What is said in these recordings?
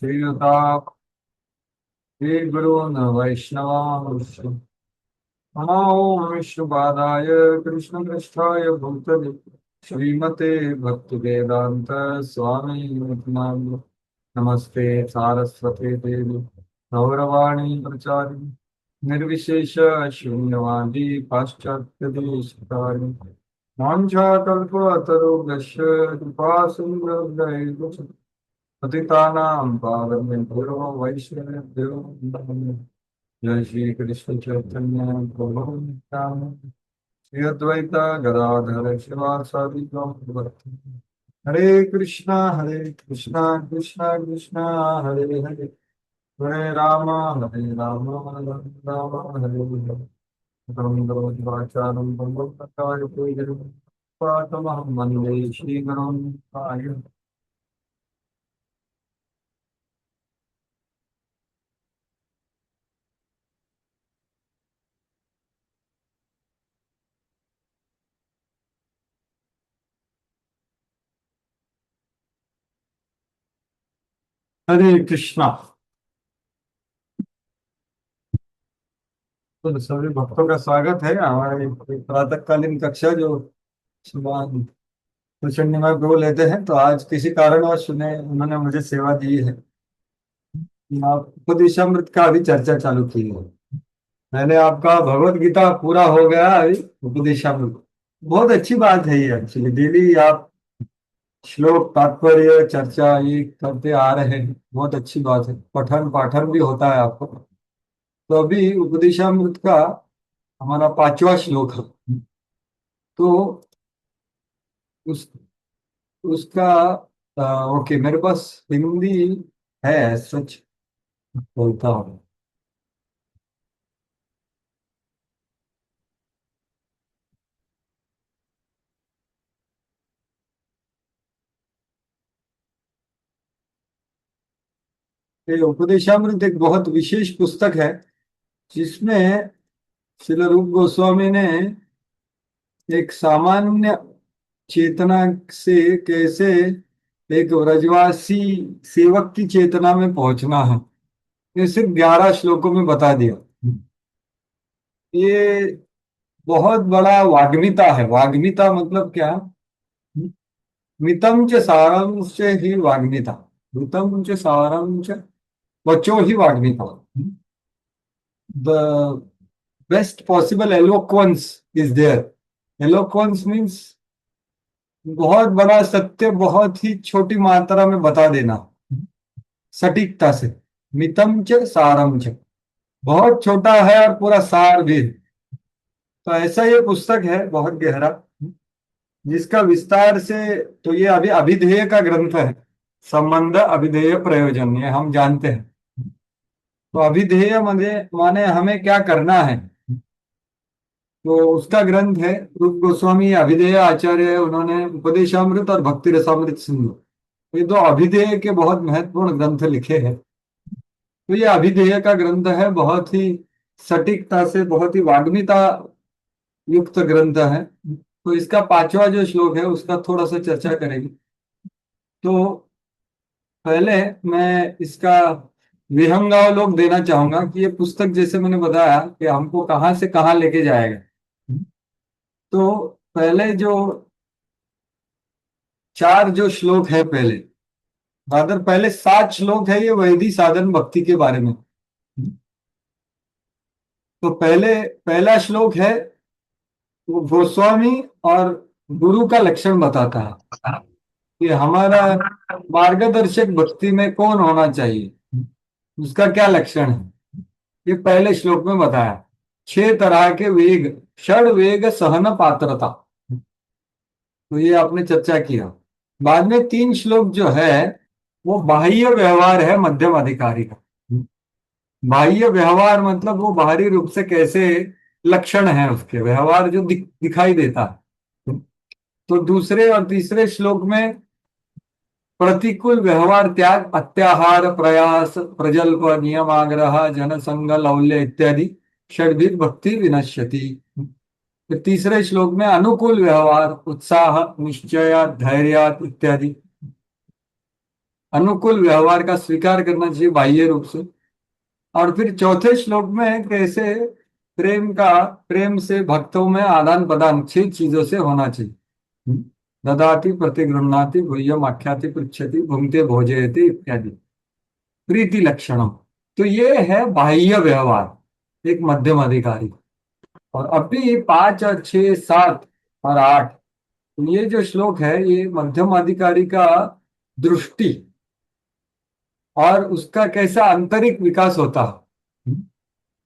श्रीयुता श्रीगुरून् वैष्णवांश्च नमो विष्णुपादाय कृष्णपृष्ठाय भूतले श्रीमते भक्तिवेदान्त स्वामी नाम नमस्ते सारस्वते देवी गौरवाणी प्रचारिणी निर्विशेष शून्यवादी पाश्चात्यदेशकारिणी वाञ्छाकल्पतरुभ्यश्च कृपा सिन्धुभ्यैव च पतितानां पावनेभ्यो वैष्णवेभ्यो नमः। जय श्री कृष्ण चैतन्य प्रभु नित्यानंद श्री अद्वैत गदाधर शिवासादि गौरभक्ति हरे कृष्णा कृष्णा कृष्णा हरे हरे हरे राम राम हरे हरे वाचारं पाठमहं वन्दे श्रीगुरुं हरे कृष्णा। तो सभी भक्तों का स्वागत है हमारे प्रातःकालीन कक्षा जो सुबह प्रचंड में गो लेते हैं। तो आज किसी कारणवश उन्होंने मुझे सेवा दी है कि आप उपदेशामृत का अभी चर्चा चालू की है। मैंने आपका भगवत गीता पूरा हो गया अभी उपदेशामृत। बहुत अच्छी बात है ये, एक्चुअली डेली आप श्लोक तात्पर्य चर्चा ये करते आ रहे हैं, बहुत अच्छी बात है। पठन पाठन भी होता है आपको। तो अभी उपदेशामृत का हमारा पांचवा श्लोक है। तो उस उसका ओके, मेरे पास हिंदी है, सच बोलता हूँ। ये उपदेशामृत एक बहुत विशेष पुस्तक है जिसमें श्रील रूप गोस्वामी ने एक सामान्य चेतना से कैसे एक व्रजवासी सेवक की चेतना में पहुंचना है, ये सिर्फ 11 श्लोकों में बता दिया। ये बहुत बड़ा वाग्मिता है। वाग्मिता मतलब क्या? मितम च सारम च ही वाग्मिता। मितम च सारम च वचो ही वाग्मिता। The best possible eloquence is there. Eloquence means बहुत बड़ा सत्य बहुत ही छोटी मात्रा में बता देना सटीकता से। मितम च सारम च, बहुत छोटा है और पूरा सार भी है। तो ऐसा ये पुस्तक है बहुत गहरा, जिसका विस्तार से तो ये अभी अभिधेय का ग्रंथ है। संबंध अभिधेय प्रयोजन ये हम जानते हैं। तो अभिधेय माने हमें क्या करना है, तो उसका ग्रंथ है। रूप गोस्वामी अभिधेय आचार्य है, उन्होंने उपदेशामृत और भक्ति रसामृत सिंधु, ये दो अभिधेय के बहुत महत्वपूर्ण ग्रंथ लिखे हैं। तो ये अभिधेय का ग्रंथ है, बहुत ही सटीकता से बहुत ही वाग्मिता युक्त ग्रंथ है। तो इसका पांचवा जो श्लोक है उसका थोड़ा सा चर्चा करेंगे। तो पहले मैं इसका विहंगावलोक देना चाहूंगा कि ये पुस्तक जैसे मैंने बताया कि हमको कहाँ से कहाँ लेके जाएगा। तो पहले जो चार जो श्लोक है, पहले रादर पहले 7 श्लोक है, ये वैदिक साधन भक्ति के बारे में। तो पहले पहला श्लोक है वो गोस्वामी और गुरु का लक्षण बताता है कि हमारा मार्गदर्शक भक्ति में कौन होना चाहिए, उसका क्या लक्षण है। ये पहले श्लोक में बताया। 6 तरह के वेग, षड वेग सहन पात्रता, तो ये आपने चर्चा किया। बाद में 3 श्लोक जो है वो बाह्य व्यवहार है मध्यम अधिकारी का। बाह्य व्यवहार मतलब वो बाहरी रूप से कैसे लक्षण है उसके व्यवहार जो दिखाई देता है। तो दूसरे और तीसरे श्लोक में प्रतिकूल व्यवहार त्याग, अत्याहार, प्रयास, प्रजल्प, नियम, आग्रह, जनसंग, लौल्य इत्यादि षड्भिर भक्ति विनश्यति। फिर तीसरे श्लोक में अनुकूल व्यवहार, उत्साह, निश्चय, धैर्य इत्यादि। अनुकूल व्यवहार का स्वीकार करना चाहिए बाह्य रूप से। और फिर चौथे श्लोक में कैसे प्रेम से भक्तों में आदान प्रदान 6 चीजों से होना चाहिए। ददाति प्रतिगृह्णाति गुह्यम आख्याति पृच्छति भुंक्ते भोजयति इत्यादि प्रीति लक्षणम। तो ये है बाह्य व्यवहार एक मध्यम अधिकारी। और अभी 5 और 6 7 और 8, ये जो श्लोक है ये मध्यम अधिकारी का दृष्टि और उसका कैसा आंतरिक विकास होता है।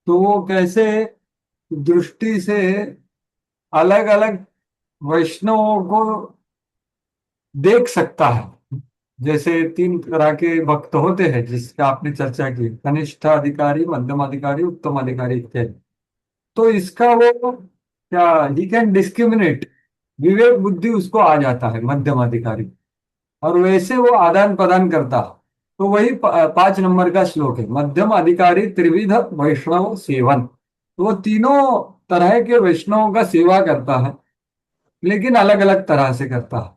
तो वो कैसे दृष्टि से अलग अलग वैष्णवों को देख सकता है। जैसे 3 तरह के भक्त होते हैं जिसका आपने चर्चा की, कनिष्ठ अधिकारी, मध्यम अधिकारी, उत्तम अधिकारी इत्यादि। तो इसका वो क्या, ही कैन डिस्क्रिमिनेट, विवेक बुद्धि उसको आ जाता है मध्यम अधिकारी, और वैसे वो आदान प्रदान करता है। तो वही 5 नंबर का श्लोक है, मध्यम अधिकारी त्रिविध वैष्णव सेवन। तो वो तीनों तरह के वैष्णवों का सेवा करता है, लेकिन अलग अलग तरह से करता है,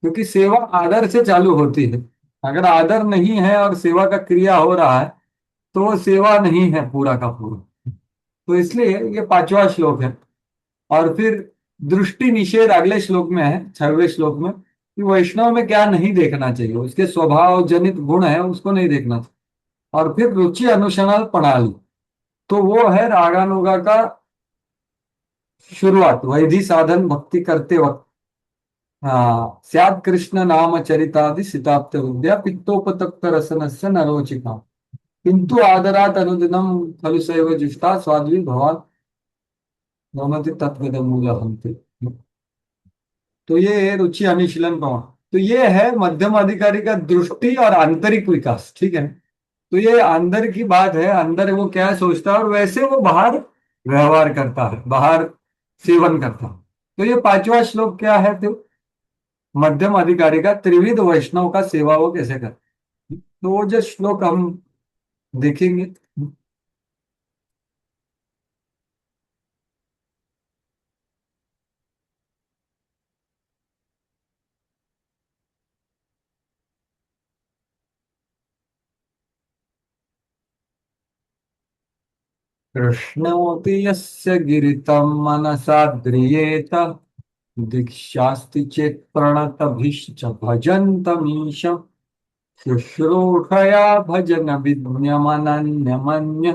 क्योंकि सेवा आदर से चालू होती है। अगर आदर नहीं है और सेवा का क्रिया हो रहा है तो वो सेवा नहीं है पूरा का पूरा। तो इसलिए ये 5वां श्लोक है। और फिर दृष्टि निषेध अगले श्लोक में है, 6वें श्लोक में, कि वैष्णव में क्या नहीं देखना चाहिए, उसके स्वभाव जनित गुण है उसको नहीं देखना चाहिए। और फिर रुचि अनुसंधान प्रणाली, तो वो है रागानुगा का शुरुआत, वैधि साधन भक्ति करते वक्त। हाँ, स्यात् कृष्ण नाम चरितादि सिताप्त विद्या पित्तोपतप्त रसनस्य नरोचिका किंतु आदरात अनुदिनम खलु सैव जुष्टा स्वाद्वी भवान भवति तत्वदम मूलहन्ते। तो ये रुचि अनुशीलन प्रमाण। तो ये है मध्यम अधिकारी का दृष्टि और आंतरिक विकास, ठीक है। तो ये अंदर की बात है, अंदर वो क्या सोचता है और वैसे वो बाहर व्यवहार करता है, बाहर सेवन करता है। तो ये 5वां श्लोक क्या है, तो मध्यम अधिकारी का त्रिविध वैष्णव का सेवा वो कैसे करता है। तो वो जो श्लोक हम देखेंगे। कृष्णोऽपि यस्य गिरितं मनसा ध्रियेत दीक्षास्ति चेत् प्रणतभिश्च भजन्तमीश शुश्रूषया भजन विज्ञमनन्यमन्य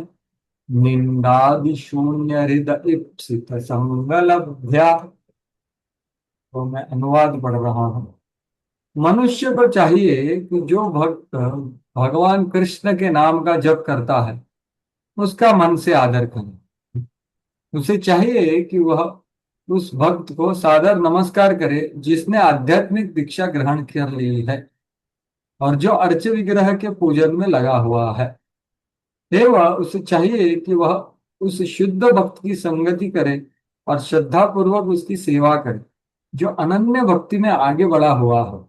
निंदादिशून्य हृदय ईप्सित संगलभ्या। तो मैं अनुवाद पढ़ रहा हूँ। मनुष्य को चाहिए कि जो भक्त भगवान कृष्ण के नाम का जप करता है उसका मन से आदर करे। उसे चाहिए कि वह उस भक्त को सादर नमस्कार करे जिसने आध्यात्मिक दीक्षा ग्रहण कर ली है और जो अर्च विग्रह के पूजन में लगा हुआ है। एवं उसे चाहिए कि वह उस शुद्ध भक्त की संगति करे और श्रद्धा पूर्वक उसकी सेवा करे जो अनन्य भक्ति में आगे बढ़ा हुआ हो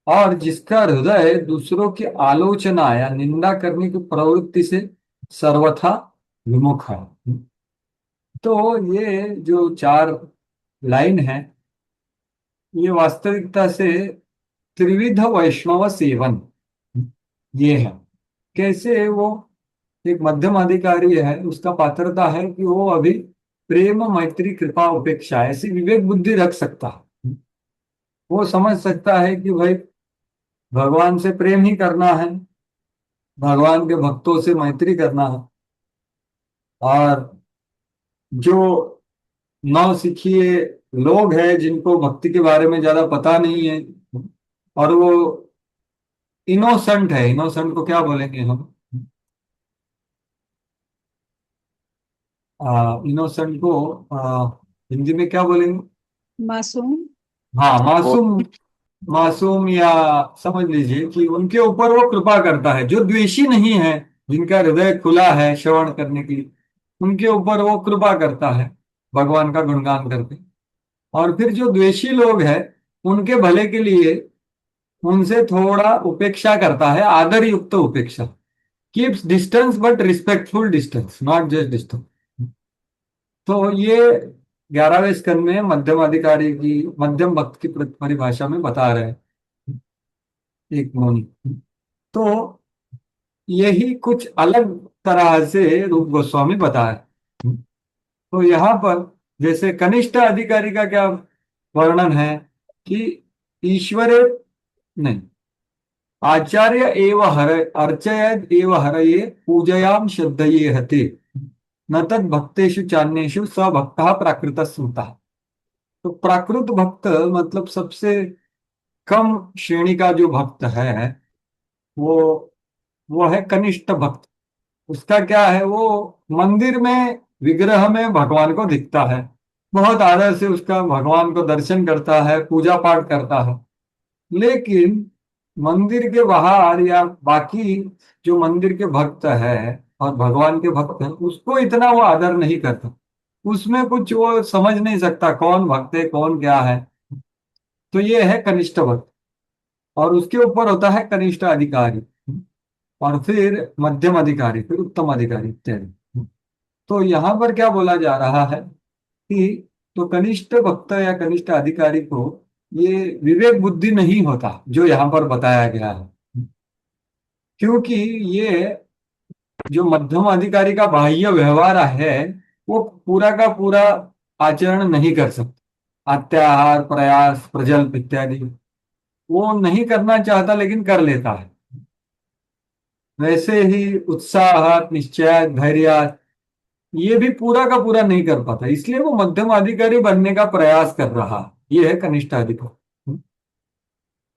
और जिसका हृदय दूसरों की आलोचना या निंदा करने की प्रवृत्ति से सर्वथा विमुख है। तो ये जो 4 लाइन है ये वास्तविकता से त्रिविध वैष्णव सेवन ये है। कैसे वो एक मध्यम अधिकारी है, उसका पात्रता है कि वो अभी प्रेम मैत्री कृपा उपेक्षा ऐसी विवेक बुद्धि रख सकता है। वो समझ सकता है कि भाई भगवान से प्रेम ही करना है, भगवान के भक्तों से मैत्री करना है। और जो नौसिखिए लोग हैं जिनको भक्ति के बारे में ज्यादा पता नहीं है और वो इनोसेंट है, इनोसेंट को क्या बोलेंगे हम, इनोसेंट को हिंदी में क्या बोलेंगे। मासूम। हाँ, वो मासूम। मासूम या समझ लीजिए कि उनके ऊपर वो कृपा करता है, जो द्वेषी नहीं है, जिनका हृदय खुला है श्रवण करने के लिए, उनके ऊपर वो कृपा करता है भगवान का गुणगान करके। और फिर जो द्वेषी लोग हैं उनके भले के लिए उनसे थोड़ा उपेक्षा करता है, आदर युक्त उपेक्षा, keeps distance but respectful distance, not just distance. तो ये 11वें स्कंद में मध्यम अधिकारी की, मध्यम भक्त की परिभाषा में बता रहे हैं। एक मुनि। तो यही कुछ अलग तरह से रूप गोस्वामी बताया। तो यहाँ पर जैसे कनिष्ठ अधिकारी का क्या वर्णन है कि ईश्वरे, नहीं, आचार्य एव हर अर्चयद एव हरये पूजयाम श्रद्धये हते न तद भक्तेषु चान्येषु स भक्तः प्राकृत स्मृतः। तो प्राकृत भक्त मतलब सबसे कम श्रेणी का जो भक्त है, वो वो है कनिष्ठ भक्त। उसका क्या है, वो मंदिर में विग्रह में भगवान को दिखता है, बहुत आदर से उसका भगवान को दर्शन करता है, पूजा पाठ करता है, लेकिन मंदिर के बाहर या बाकी जो मंदिर के भक्त है और भगवान के भक्त हैं उसको इतना वो आदर नहीं करता। उसमें कुछ वो समझ नहीं सकता कौन भक्त है कौन क्या है। तो ये है कनिष्ठ भक्त। और उसके ऊपर होता है कनिष्ठ अधिकारी, और फिर मध्यम अधिकारी, फिर उत्तम अधिकारी इत्यादि। तो यहाँ पर क्या बोला जा रहा है कि तो कनिष्ठ भक्त या कनिष्ठ अधिकारी को ये विवेक बुद्धि नहीं होता जो यहाँ पर बताया गया है, क्योंकि ये जो मध्यम अधिकारी का बाह्य व्यवहार है वो पूरा का पूरा आचरण नहीं कर सकता। अत्याहार, प्रयास, प्रजल्प इत्यादि वो नहीं करना चाहता लेकिन कर लेता है। वैसे ही उत्साह, निश्चय, धैर्य, ये भी पूरा का पूरा नहीं कर पाता, इसलिए वो मध्यम अधिकारी बनने का प्रयास कर रहा है। ये है कनिष्ठ अधिकारी।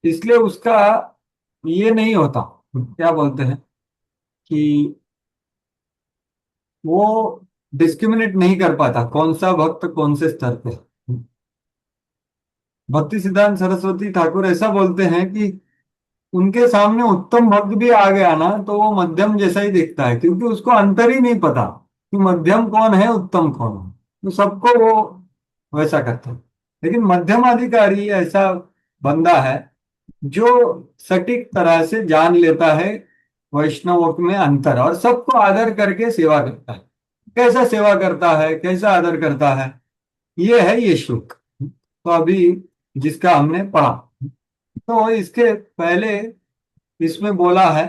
इसलिए उसका ये नहीं होता, क्या बोलते हैं कि वो डिस्क्रिमिनेट नहीं कर पाता कौन सा भक्त कौन से स्तर पे। भक्ति सिद्धांत सरस्वती ठाकुर ऐसा बोलते हैं कि उनके सामने उत्तम भक्त भी आ गया ना तो वो मध्यम जैसा ही दिखता है, क्योंकि उसको अंतर ही नहीं पता कि मध्यम कौन है उत्तम कौन है, तो सबको वो वैसा करता है। लेकिन मध्यम अधिकारी ऐसा बंदा है जो सटीक तरह से जान लेता है वैष्णवों में अंतर और सबको आदर करके सेवा करता है। कैसा सेवा करता है, कैसा आदर करता है, ये है ये श्लोक। तो अभी जिसका हमने पढ़ा, तो इसके पहले इसमें बोला है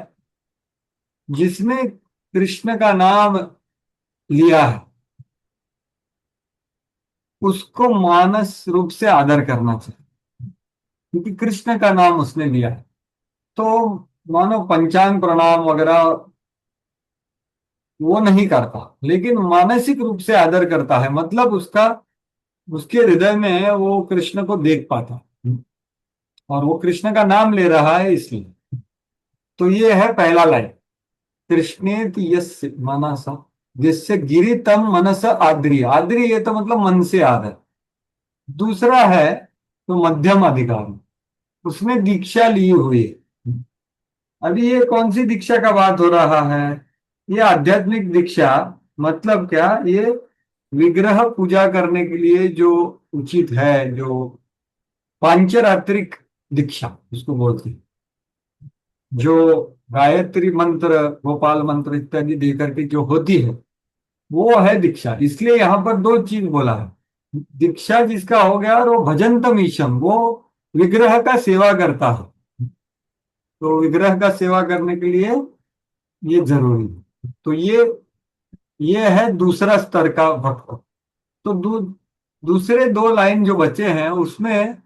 जिसने कृष्ण का नाम लिया है उसको मानस रूप से आदर करना चाहिए, क्योंकि कृष्ण का नाम उसने लिया है। तो मानो पंचांग प्रणाम वगैरह वो नहीं करता, लेकिन मानसिक रूप से आदर करता है, मतलब उसका उसके हृदय में वो कृष्ण को देख पाता है और वो कृष्ण का नाम ले रहा है इसलिए। तो ये है पहला लाइन, कृष्णेति यस्य मनसा, जिससे गिरी तम मनस आद्री, आद्री ये तो मतलब मन से आदर। दूसरा है तो मध्यम अधिकारी, उसने दीक्षा ली हुई है। अभी ये कौन सी दीक्षा का बात हो रहा है, ये आध्यात्मिक दीक्षा। मतलब क्या, ये विग्रह पूजा करने के लिए जो उचित है, जो पांचरात्रिक दीक्षा उसको बोलते हैं, जो गायत्री मंत्र, गोपाल मंत्र इत्यादि देकर के जो होती है वो है दीक्षा। इसलिए यहां पर दो चीज बोला है, दीक्षा जिसका हो गया और वो भजंतम ईशम, वो विग्रह का सेवा करता है। तो विग्रह का सेवा करने के लिए ये जरूरी है। तो ये है दूसरा स्तर का भक्त। तो दूसरे दो लाइन जो बचे हैं उसमें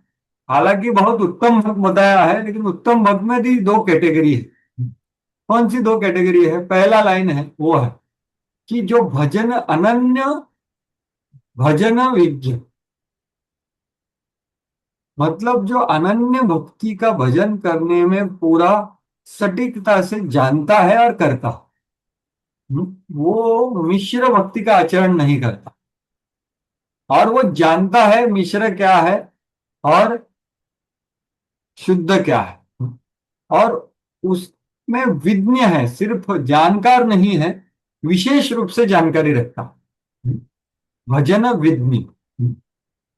हालांकि बहुत उत्तम भक्त बताया है, लेकिन उत्तम भक्त में भी दो कैटेगरी है। कौन सी दो कैटेगरी है, पहला लाइन है वो है कि जो भजन अनन्य भजन विज्ञ, मतलब जो अनन्य भक्ति का भजन करने में पूरा सटीकता से जानता है और करता, वो मिश्र भक्ति का आचरण नहीं करता। और वो जानता है मिश्र क्या है और शुद्ध क्या है, और उसमें विज्ञ है, सिर्फ जानकार नहीं है, विशेष रूप से जानकारी रखता, भजन विज्ञ।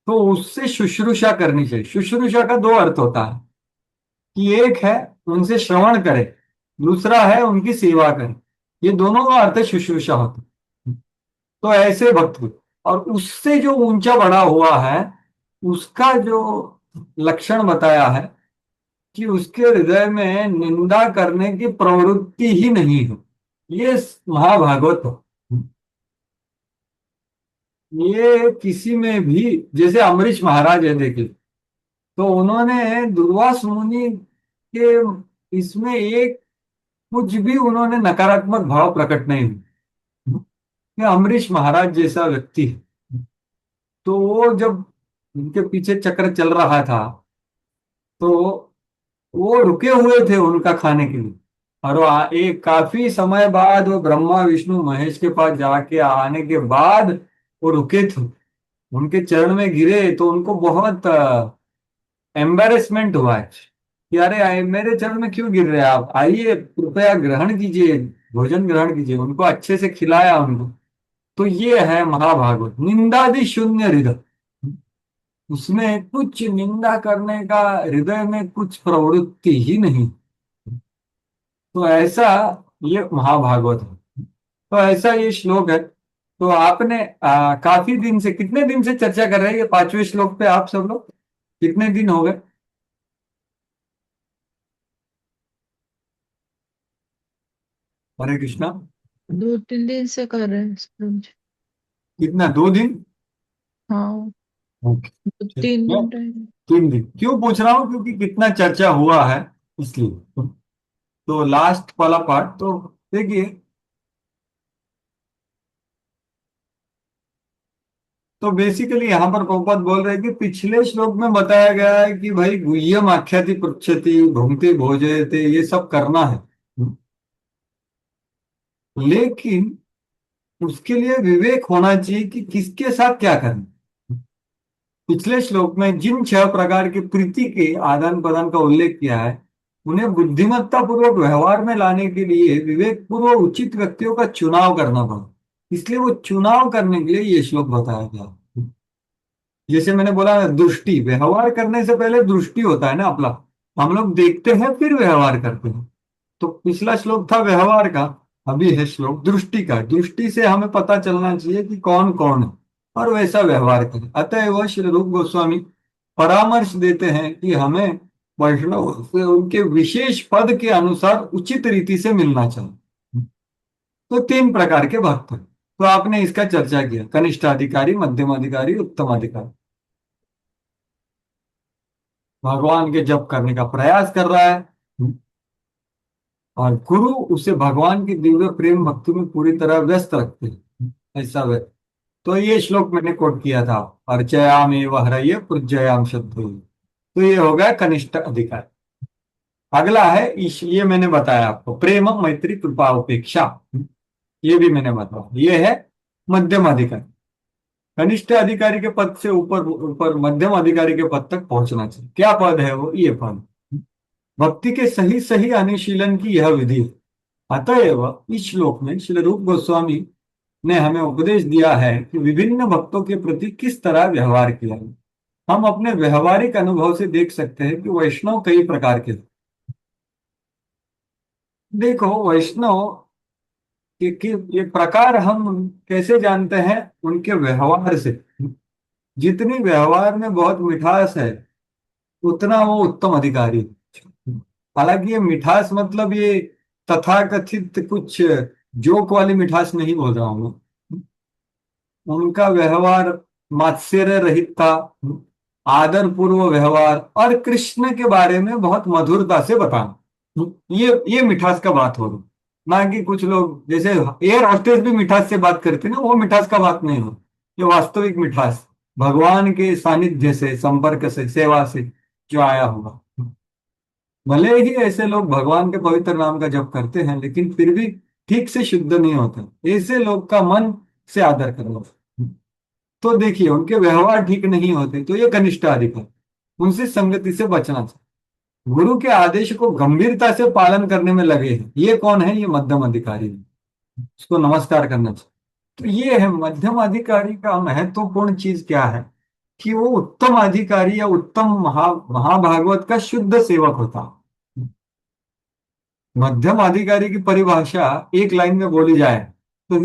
तो उससे शुश्रूषा करनी चाहिए। शुश्रूषा का दो अर्थ होता है कि एक है उनसे श्रवण करे, दूसरा है उनकी सेवा करे। ये दोनों का अर्थ शुश्रूषा होता है। तो ऐसे भक्त को, और उससे जो ऊंचा बड़ा हुआ है उसका जो लक्षण बताया है कि उसके हृदय में निंदा करने की प्रवृत्ति ही नहीं हो। ये महाभागवत है। ये किसी में भी, जैसे अमरीश महाराज है देखिए, तो उन्होंने दुर्वास मुनि के इसमें एक कुछ भी उन्होंने नकारात्मक भाव प्रकट नहीं हुआ। ये अमरीश महाराज जैसा व्यक्ति है, तो वो जब उनके पीछे चक्र चल रहा था, तो वो रुके हुए थे उनका खाने के लिए। और वो एक काफी समय बाद वो ब्रह्मा विष्णु महेश के पास जाके आने के बाद वो रुके थे, उनके चरण में गिरे, तो उनको बहुत एम्बेरसमेंट हुआ है कि अरे मेरे चरण में क्यों गिर रहे हैं आप, आइए कृपया ग्रहण कीजिए, भोजन ग्रहण कीजिए। उनको अच्छे से खिलाया उनको। तो ये है महाभागवत, निंदादि शून्य हृदय। उसमें कुछ निंदा करने का हृदय में कुछ प्रवृत्ति ही नहीं। तो ऐसा ये महाभागवत है। तो ऐसा ये श्लोक है। तो आपने काफी दिन से, कितने दिन से चर्चा कर रहे हैं ये पांचवें श्लोक पे आप सब लोग, कितने दिन हो गए? हरे कृष्णा। 2-3 दिन से कर रहे हैं समझ। कितना, 2 दिन? हाँ, ओके। दो ठीक तीन है। दिन टाइम। 3 दिन क्यों पूछ रहा हूँ, क्योंकि कितना चर्चा हुआ है इसलिए। तो लास्ट वाला पार्ट तो देखिए। तो बेसिकली यहाँ पर प्रभुपाद बोल रहे हैं कि पिछले श्लोक में बताया गया है कि भाई गुह्यम आख्याति पृच्छति भुंक्ति भोजयते, ये सब करना है। लेकिन उसके लिए विवेक होना चाहिए कि किसके साथ क्या करना। पिछले श्लोक में जिन 6 प्रकार की प्रीति के आदान प्रदान का उल्लेख किया है, उन्हें बुद्धिमत्ता पूर्वक व्यवहार में लाने के लिए विवेक पूर्वक उचित व्यक्तियों का चुनाव करना पड़ा। इसलिए वो चुनाव करने के लिए ये श्लोक बताया गया। जैसे मैंने बोला, दृष्टि, व्यवहार करने से पहले दृष्टि होता है ना अपना, हम लोग देखते हैं फिर व्यवहार करते हैं। तो पिछला श्लोक था व्यवहार का, अभी है श्लोक दृष्टि का। दृष्टि से हमें पता चलना चाहिए कि कौन कौन है और वैसा व्यवहार करें। अतएव श्री रूप गोस्वामी परामर्श देते हैं कि हमें वैष्णव से उनके विशेष पद के अनुसार उचित रीति से मिलना चाहिए। तो 3 प्रकार के भक्त हैं। तो आपने इसका चर्चा किया, कनिष्ठ अधिकारी, मध्यम अधिकारी, उत्तम अधिकारी। भगवान के जप करने का प्रयास कर रहा है और गुरु उसे भगवान की दिव्य प्रेम भक्ति में पूरी तरह व्यस्त रखते हैं, ऐसा वे। तो ये श्लोक मैंने कोट किया था, अर्चयाम एव हरये पूज्ययाम शत्रु। तो ये हो गया कनिष्ठ अधिकार। अगला है ये मैंने बताया आपको, प्रेम मैत्री कृपा उपेक्षा। ये भी मैंने बताया, ये है मध्यम अधिकारी। कनिष्ठ अधिकारी के पद से ऊपर ऊपर मध्यम अधिकारी के पद तक पहुंचना चाहिए। क्या पद है वो? ये पद भक्ति के सही सही अनुशीलन की यह विधि है। अतएव इस श्लोक में श्री रूप गोस्वामी ने हमें उपदेश दिया है कि विभिन्न भक्तों के प्रति किस तरह व्यवहार किया है। हम अपने व्यवहारिक अनुभव से देख सकते हैं कि वैष्णव कई प्रकार के हैं। देखो वैष्णव ये प्रकार हम कैसे जानते हैं? उनके व्यवहार से। जितनी व्यवहार में बहुत मिठास है, उतना वो उत्तम अधिकारी है। हालांकि ये मिठास मतलब ये तथाकथित कुछ जोक वाली मिठास नहीं बोल रहा हूं मैं। उनका व्यवहार मात्सर्य रहित था, आदर पूर्व व्यवहार, और कृष्ण के बारे में बहुत मधुरता से बताना। ये मिठास का बात हो रही। ना कि कुछ लोग जैसे एयर हॉस्टेस भी मिठास से बात करते हैं ना, वो मिठास का बात नहीं हो। ये वास्तविक मिठास भगवान के सानिध्य से, संपर्क से, सेवा से जो आया होगा। भले ही ऐसे लोग भगवान के पवित्र नाम का जप करते हैं, लेकिन फिर भी ठीक से शुद्ध नहीं होते। ऐसे लोग का मन से आदर करो। तो देखिए उनके व्यवहार ठीक नहीं होते, तो ये कनिष्ठ अधिकारी, उनसे संगति से बचना चाहिए। गुरु के आदेश को गंभीरता से पालन करने में लगे हैं, ये कौन है? ये मध्यम अधिकारी है। उसको नमस्कार करना चाहिए। तो ये है मध्यम अधिकारी का महत्वपूर्ण चीज क्या है, कि वो उत्तम अधिकारी या उत्तम महाभागवत का शुद्ध सेवक होता। मध्यम अधिकारी की परिभाषा एक लाइन में बोली जाए तो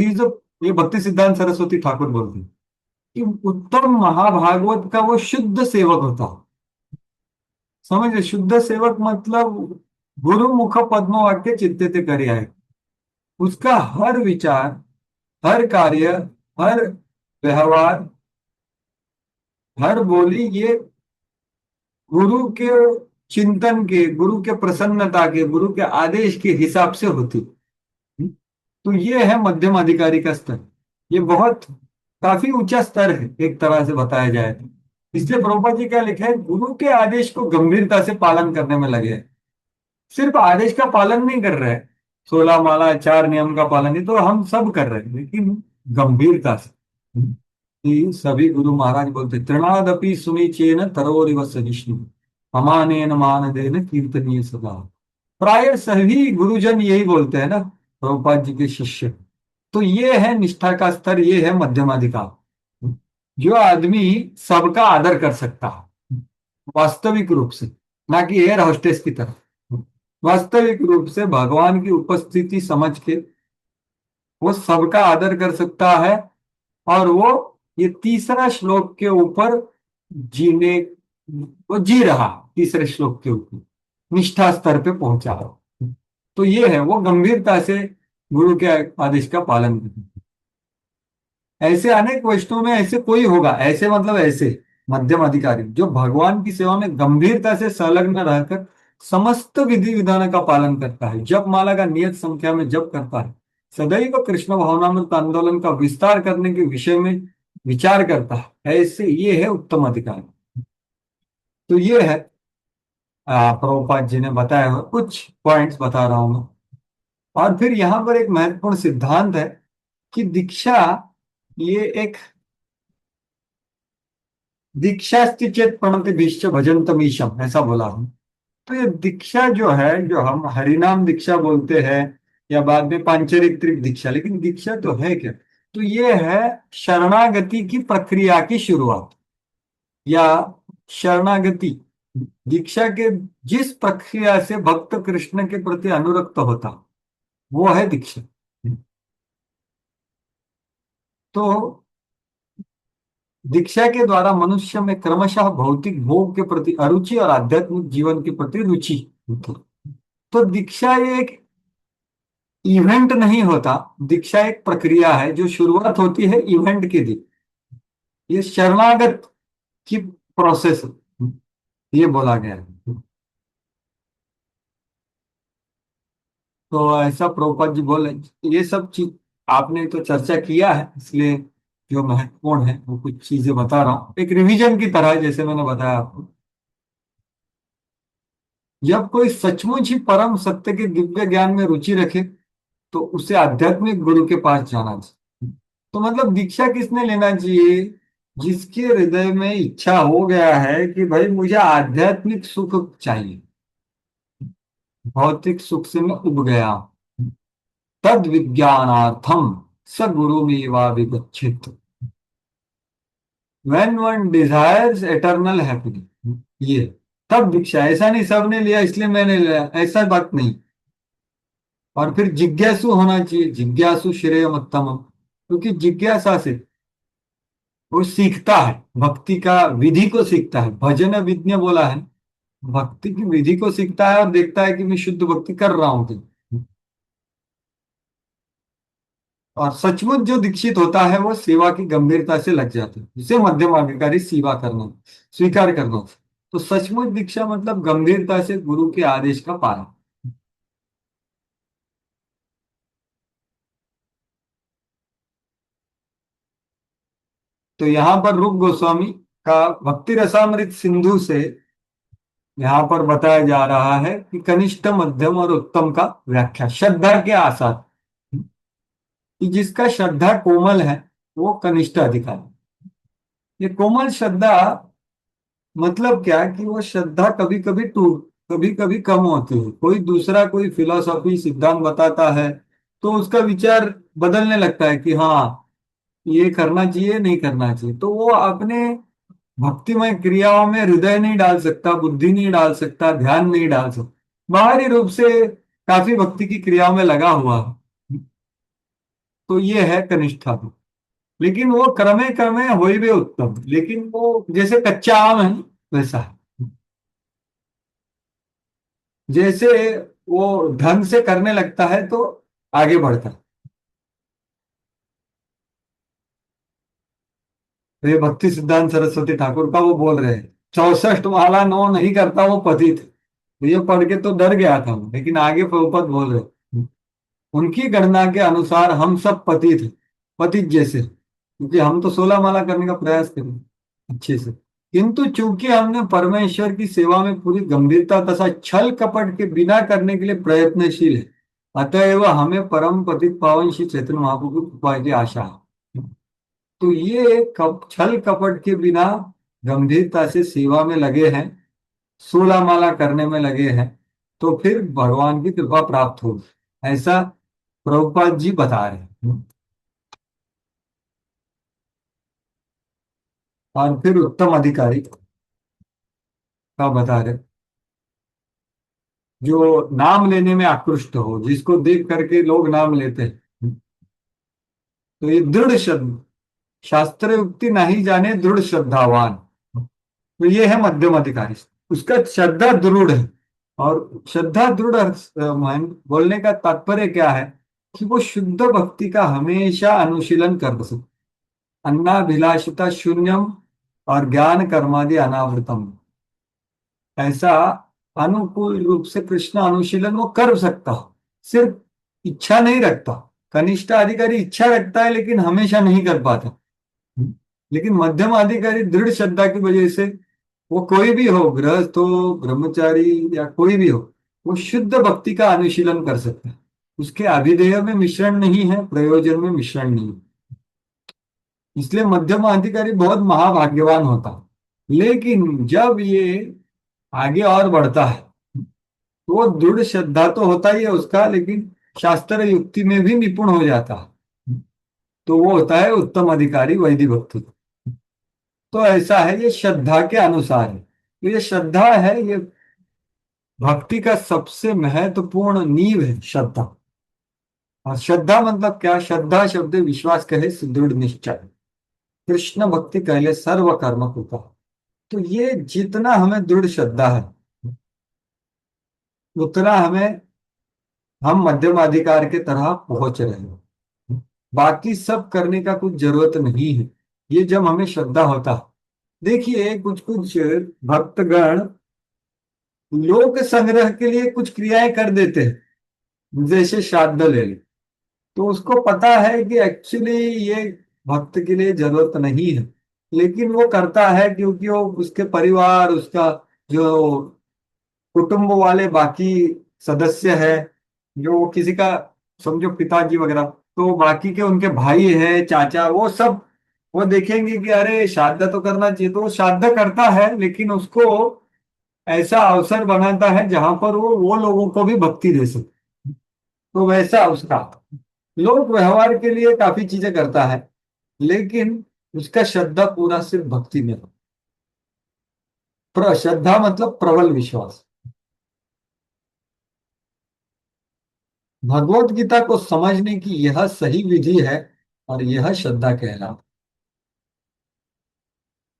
ये भक्ति सिद्धांत सरस्वती ठाकुर बोलती है कि उत्तम महाभागवत का वो शुद्ध सेवक होता। समझ, शुद्ध सेवक मतलब गुरु मुख पद्म वाक्य चित्ते करे आए, उसका हर विचार, हर कार्य, हर व्यवहार, हर बोली ये गुरु के चिंतन के, गुरु के प्रसन्नता के, गुरु के आदेश के हिसाब से होती। तो ये है मध्यम अधिकारी का स्तर। ये बहुत काफी ऊंचा स्तर है एक तरह से बताया जाए तो। इसलिए प्रभुपाद जी क्या लिखे है, गुरु के आदेश को गंभीरता से पालन करने में लगे हैं। सिर्फ आदेश का पालन नहीं कर रहे हैं, 16 माला 4 नियम का पालन, ये तो हम सब कर रहे हैं, लेकिन गंभीरता से। कि सभी गुरु महाराज बोलते तृणादपि सुनिचेन तरोरिव सहिष्णु अमानेन मानदेन कीर्तनीय सदा। प्राय सभी गुरुजन यही बोलते हैं ना, प्रभुपाद जी के शिष्य। तो ये है निष्ठा का स्तर, ये है मध्यमाधिकार, जो आदमी सबका आदर कर सकता है वास्तविक रूप से, ना कि एयर होस्टेस की तरह। वास्तविक रूप से भगवान की उपस्थिति समझ के वो सबका आदर कर सकता है। और वो ये तीसरा श्लोक के ऊपर जीने, वो जी रहा, तीसरे श्लोक के ऊपर निष्ठा स्तर पे पहुंचा रहा। तो ये है वो गंभीरता से गुरु के आदेश का पालन करना। ऐसे अनेक वैष्णव में ऐसे कोई होगा, ऐसे मतलब ऐसे मध्यम अधिकारी जो भगवान की सेवा में गंभीरता से संलग्न रहकर समस्त विधि विधान का पालन करता है, जप माला का नियत संख्या में जप करता है, सदैव कृष्ण भावनामृत आंदोलन का विस्तार करने के विषय में विचार करता है, ऐसे ये है उत्तम अधिकारी। तो ये है प्रभुपाद जी ने बताया हुआ कुछ पॉइंट्स बता रहा हूं मैं। और फिर यहां पर एक महत्वपूर्ण सिद्धांत है कि दीक्षा, ये एक दीक्षास्ति चेत प्रणति भीष्म भजंतमीशम, ऐसा बोला हूं। तो ये दीक्षा जो है, जो हम हरिनाम दीक्षा बोलते हैं या बाद में पांचरित्रिक दीक्षा, लेकिन दीक्षा तो है क्या? तो ये है शरणागति की प्रक्रिया की शुरुआत, या शरणागति, दीक्षा के जिस प्रक्रिया से भक्त कृष्ण के प्रति अनुरक्त होता, वो है दीक्षा। तो दीक्षा के द्वारा मनुष्य में क्रमशः भौतिक भोग के प्रति अरुचि और आध्यात्मिक जीवन के प्रति रुचि होती। तो दीक्षा ये एक इवेंट नहीं होता, दीक्षा एक प्रक्रिया है जो शुरुआत होती है इवेंट के दिन। ये शरणागत की प्रोसेस, ये बोला गया है। तो ऐसा प्रभुपाद जी बोले। ये सब चीज आपने तो चर्चा किया है, इसलिए जो महत्वपूर्ण है वो कुछ चीजें बता रहा हूँ, एक रिवीजन की तरह, जैसे मैंने बताया आपको। जब कोई सचमुच ही परम सत्य के दिव्य ज्ञान में रुचि रखे तो उसे आध्यात्मिक गुरु के पास जाना चाहिए। तो मतलब दीक्षा किसने लेना चाहिए? जिसके हृदय में इच्छा हो गया है कि भाई मुझे आध्यात्मिक सुख चाहिए, भौतिक सुख से मैं उब गया, तद विज्ञानार्थम स गुरु में when one desires eternal happiness, ये तब दीक्षा। ऐसा नहीं सबने लिया इसलिए मैंने लिया, ऐसा बात नहीं। और फिर जिज्ञासु होना चाहिए, जिज्ञासु श्रेय उत्तम, क्योंकि जिज्ञासा से वो सीखता है, भक्ति का विधि को सीखता है, भजन विज्ञ बोला है, भक्ति की विधि को सीखता है और देखता है कि मैं शुद्ध भक्ति कर रहा हूं कि। और सचमुच जो दीक्षित होता है वो सेवा की गंभीरता से लग जाते हैं, जिसे मध्यम अधिकारी सेवा करना, स्वीकार करना। तो सचमुच दीक्षा मतलब गंभीरता से गुरु के आदेश का पालन। तो यहाँ पर रूप गोस्वामी का भक्ति रसामृत सिंधु से यहाँ पर बताया जा रहा है कि कनिष्ठ, मध्यम और उत्तम का व्याख्या श्रद्धा के आसार, कि जिसका श्रद्धा कोमल है वो कनिष्ठ अधिकारी। ये कोमल श्रद्धा मतलब क्या, कि वो श्रद्धा कभी कभी टूट, कभी कभी कम होती है। कोई दूसरा कोई फिलॉसफी सिद्धांत बताता है तो उसका विचार बदलने लगता है कि हाँ ये करना चाहिए नहीं करना चाहिए। तो वो अपने भक्तिमय क्रियाओं में हृदय नहीं डाल सकता, बुद्धि नहीं डाल सकता, ध्यान नहीं डाल सकता, बाहरी रूप से काफी भक्ति की क्रियाओं में लगा हुआ है। तो ये है कनिष्ठा। लेकिन वो क्रमे क्रमे होइबे उत्तम, लेकिन वो जैसे कच्चा आम है वैसा है। जैसे वो ढंग से करने लगता है तो आगे बढ़ता है। तो ये भक्ति सिद्धांत सरस्वती ठाकुर का वो बोल रहे हैं, 64 माला नौ नहीं करता वो पतित। तो ये पढ़ के तो डर गया था मैं, लेकिन आगे प्रभुपद बोल रहे हैं, उनकी गणना के अनुसार हम सब पतित हैं, पतित जैसे, क्योंकि हम तो 16 माला करने का प्रयास करें अच्छे से, किंतु चूंकि हमने परमेश्वर की सेवा में पूरी गंभीरता तथा छल कपट के बिना करने के लिए प्रयत्नशील है, अतएव हमें परम पतित पावन श्री चैतन्य महाप्रभु की कृपा की आशा है। तो ये छल कपट के बिना गंभीरता से सेवा में लगे हैं, 16 माला करने में लगे हैं, तो फिर भगवान की कृपा प्राप्त होगी, ऐसा प्रभुपाद जी बता रहे हैं। और फिर उत्तम अधिकारी का बता रहे, जो नाम लेने में आकृष्ट हो, जिसको देख करके लोग नाम लेते हैं, तो ये दृढ़ श्रद्धा, शास्त्र युक्ति नहीं जाने दृढ़ श्रद्धावान, तो ये है मध्यम अधिकारी। उसका श्रद्धा दृढ़ है। और श्रद्धा दृढ़ बोलने का तात्पर्य क्या है, कि वो शुद्ध भक्ति का हमेशा अनुशीलन कर सके, अन्नाभिलाषिता शून्यम और ज्ञान कर्मादि अनावृतम, ऐसा अनुकूल रूप से कृष्ण अनुशीलन वो कर सकता हो, सिर्फ इच्छा नहीं रखता। कनिष्ठ अधिकारी इच्छा रखता है लेकिन हमेशा नहीं कर पाता। लेकिन मध्यम अधिकारी दृढ़ श्रद्धा की वजह से, वो कोई भी हो, गृहस्थ हो, ब्रह्मचारी या कोई भी हो, वो शुद्ध भक्ति का अनुशीलन कर सकता है। उसके अभिधेय में मिश्रण नहीं है, प्रयोजन में मिश्रण नहीं है। इसलिए मध्यम अधिकारी बहुत महाभाग्यवान होता है। लेकिन जब ये आगे और बढ़ता है, तो वो दृढ़ श्रद्धा तो होता ही है उसका, लेकिन शास्त्र युक्ति में भी निपुण हो जाता है, तो वो होता है उत्तम अधिकारी वैदिक भक्ति। तो ऐसा है, ये श्रद्धा के अनुसार है। तो ये श्रद्धा है, ये भक्ति का सबसे महत्वपूर्ण नींव है श्रद्धा। और श्रद्धा मतलब क्या, श्रद्धा शब्द विश्वास कहे सुदृढ़ निश्चय, कृष्ण भक्ति कहले सर्व कर्म कृता। तो ये जितना हमें दृढ़ श्रद्धा है, उतना हमें, हम मध्यम अधिकार के तरह पहुंच रहे हैं। बाकी सब करने का कुछ जरूरत नहीं है, ये जब हमें श्रद्धा होता है। देखिए कुछ कुछ भक्तगण लोक संग्रह के लिए कुछ क्रियाएं कर देते हैं, जैसे श्राद्ध ले लो, तो उसको पता है कि एक्चुअली ये भक्त के लिए जरूरत नहीं है, लेकिन वो करता है क्योंकि वो उसके परिवार, उसका जो कुटुंब वाले बाकी सदस्य है, जो किसी का, समझो पिताजी वगैरह, तो बाकी के उनके भाई है, चाचा, वो सब, वो देखेंगे कि अरे श्राद्ध तो करना चाहिए, तो वो श्राद्ध करता है, लेकिन उसको ऐसा अवसर बनाता है जहां पर वो लोगों को भी भक्ति दे सके। तो वैसा उसका लोक व्यवहार के लिए काफी चीजें करता है, लेकिन उसका श्रद्धा पूरा सिर्फ भक्ति में हो। श्रद्धा मतलब प्रबल विश्वास। भगवत गीता को समझने की यह सही विधि है, और यह श्रद्धा कहलाता